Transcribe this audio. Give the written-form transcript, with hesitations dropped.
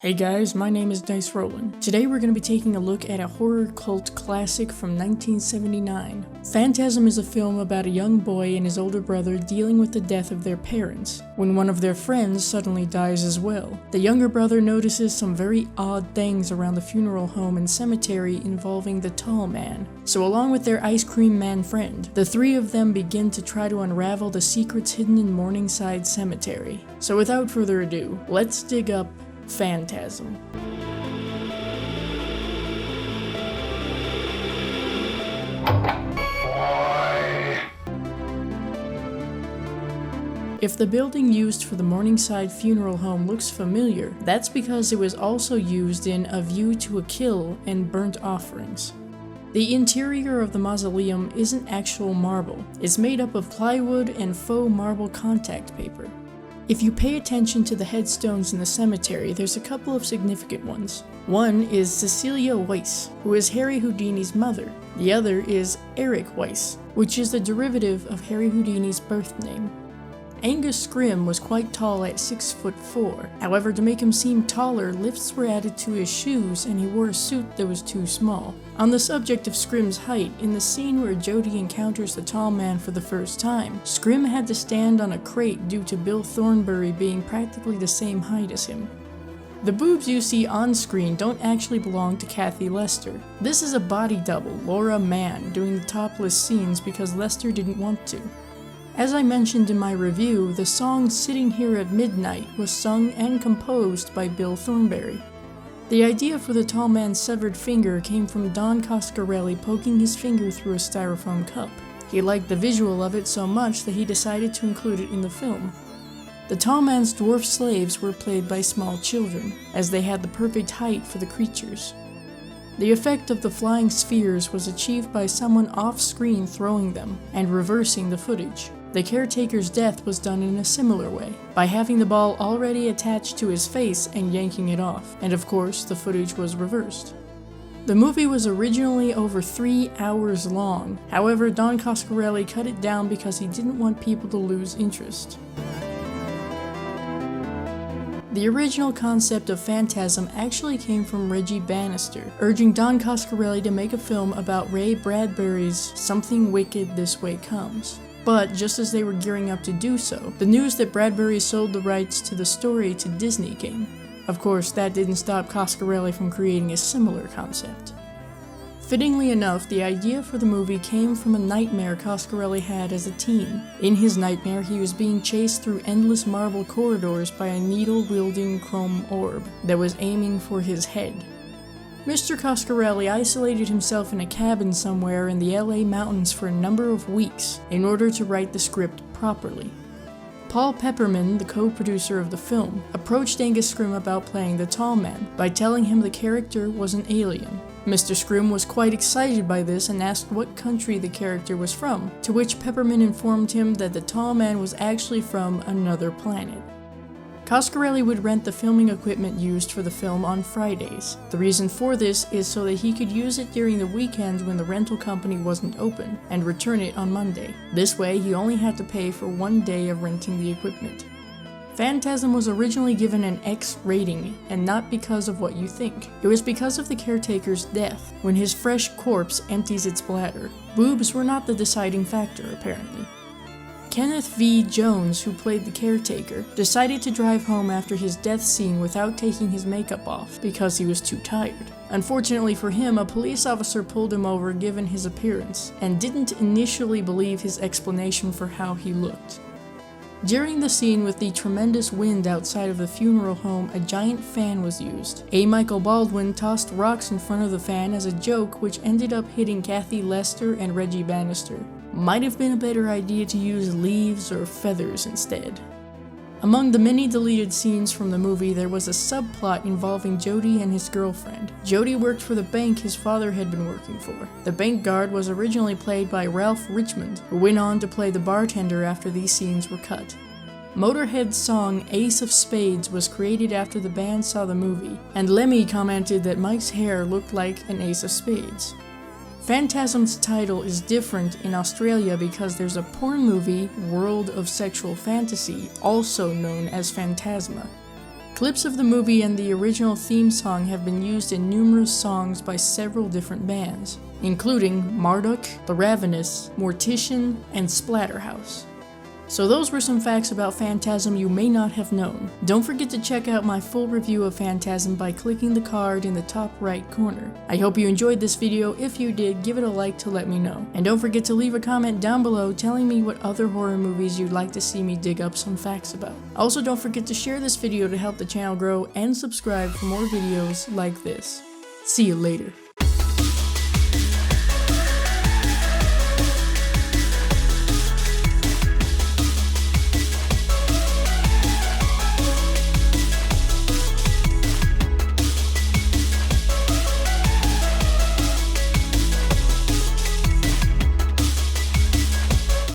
Hey guys, my name is Dice Roland. Today we're going to be taking a look at a horror cult classic from 1979. Phantasm is a film about a young boy and his older brother dealing with the death of their parents, when one of their friends suddenly dies as well. The younger brother notices some very odd things around the funeral home and cemetery involving the tall man. So along with their ice cream man friend, the three of them begin to try to unravel the secrets hidden in Morningside Cemetery. So without further ado, let's dig up Phantasm. If the building used for the Morningside funeral home looks familiar, that's because it was also used in A View to a Kill and Burnt Offerings. The interior of the mausoleum isn't actual marble. It's made up of plywood and faux marble contact paper. If you pay attention to the headstones in the cemetery, there's a couple of significant ones. One is Cecilia Weiss, who is Harry Houdini's mother. The other is Eric Weiss, which is the derivative of Harry Houdini's birth name. Angus Scrimm was quite tall at 6'4". However, to make him seem taller, lifts were added to his shoes and he wore a suit that was too small. On the subject of Scrimm's height, in the scene where Jody encounters the tall man for the first time, Scrimm had to stand on a crate due to Bill Thornbury being practically the same height as him. The boobs you see on screen don't actually belong to Kathy Lester. This is a body double, Laura Mann, doing the topless scenes because Lester didn't want to. As I mentioned in my review, the song Sitting Here at Midnight was sung and composed by Bill Thornbury. The idea for the tall man's severed finger came from Don Coscarelli poking his finger through a styrofoam cup. He liked the visual of it so much that he decided to include it in the film. The tall man's dwarf slaves were played by small children, as they had the perfect height for the creatures. The effect of the flying spheres was achieved by someone off-screen throwing them and reversing the footage. The caretaker's death was done in a similar way, by having the ball already attached to his face and yanking it off, and of course the footage was reversed. The movie was originally over 3 hours long, however Don Coscarelli cut it down because he didn't want people to lose interest. The original concept of Phantasm actually came from Reggie Bannister, urging Don Coscarelli to make a film about Ray Bradbury's Something Wicked This Way Comes. But just as they were gearing up to do so, the news that Bradbury sold the rights to the story to Disney came. Of course, that didn't stop Coscarelli from creating a similar concept. Fittingly enough, the idea for the movie came from a nightmare Coscarelli had as a teen. In his nightmare, he was being chased through endless marble corridors by a needle-wielding chrome orb that was aiming for his head. Mr. Coscarelli isolated himself in a cabin somewhere in the LA mountains for a number of weeks in order to write the script properly. Paul Pepperman, the co-producer of the film, approached Angus Scrimm about playing the tall man by telling him the character was an alien. Mr. Scrimm was quite excited by this and asked what country the character was from, to which Pepperman informed him that the tall man was actually from another planet. Coscarelli would rent the filming equipment used for the film on Fridays. The reason for this is so that he could use it during the weekends when the rental company wasn't open, and return it on Monday. This way, he only had to pay for 1 day of renting the equipment. Phantasm was originally given an X rating, and not because of what you think. It was because of the caretaker's death, when his fresh corpse empties its bladder. Boobs were not the deciding factor, apparently. Kenneth V. Jones, who played the caretaker, decided to drive home after his death scene without taking his makeup off because he was too tired. Unfortunately for him, a police officer pulled him over given his appearance, and didn't initially believe his explanation for how he looked. During the scene with the tremendous wind outside of the funeral home, a giant fan was used. A. Michael Baldwin tossed rocks in front of the fan as a joke, which ended up hitting Kathy Lester and Reggie Bannister. Might have been a better idea to use leaves or feathers instead. Among the many deleted scenes from the movie, there was a subplot involving Jody and his girlfriend. Jody worked for the bank his father had been working for. The bank guard was originally played by Ralph Richmond, who went on to play the bartender after these scenes were cut. Motorhead's song Ace of Spades was created after the band saw the movie, and Lemmy commented that Mike's hair looked like an ace of spades. Phantasm's title is different in Australia because there's a porn movie, World of Sexual Fantasy, also known as Phantasma. Clips of the movie and the original theme song have been used in numerous songs by several different bands, including Marduk, The Ravenous, Mortician, and Splatterhouse. So those were some facts about Phantasm you may not have known. Don't forget to check out my full review of Phantasm by clicking the card in the top right corner. I hope you enjoyed this video. If you did, give it a like to let me know. And don't forget to leave a comment down below telling me what other horror movies you'd like to see me dig up some facts about. Also, don't forget to share this video to help the channel grow and subscribe for more videos like this. See you later.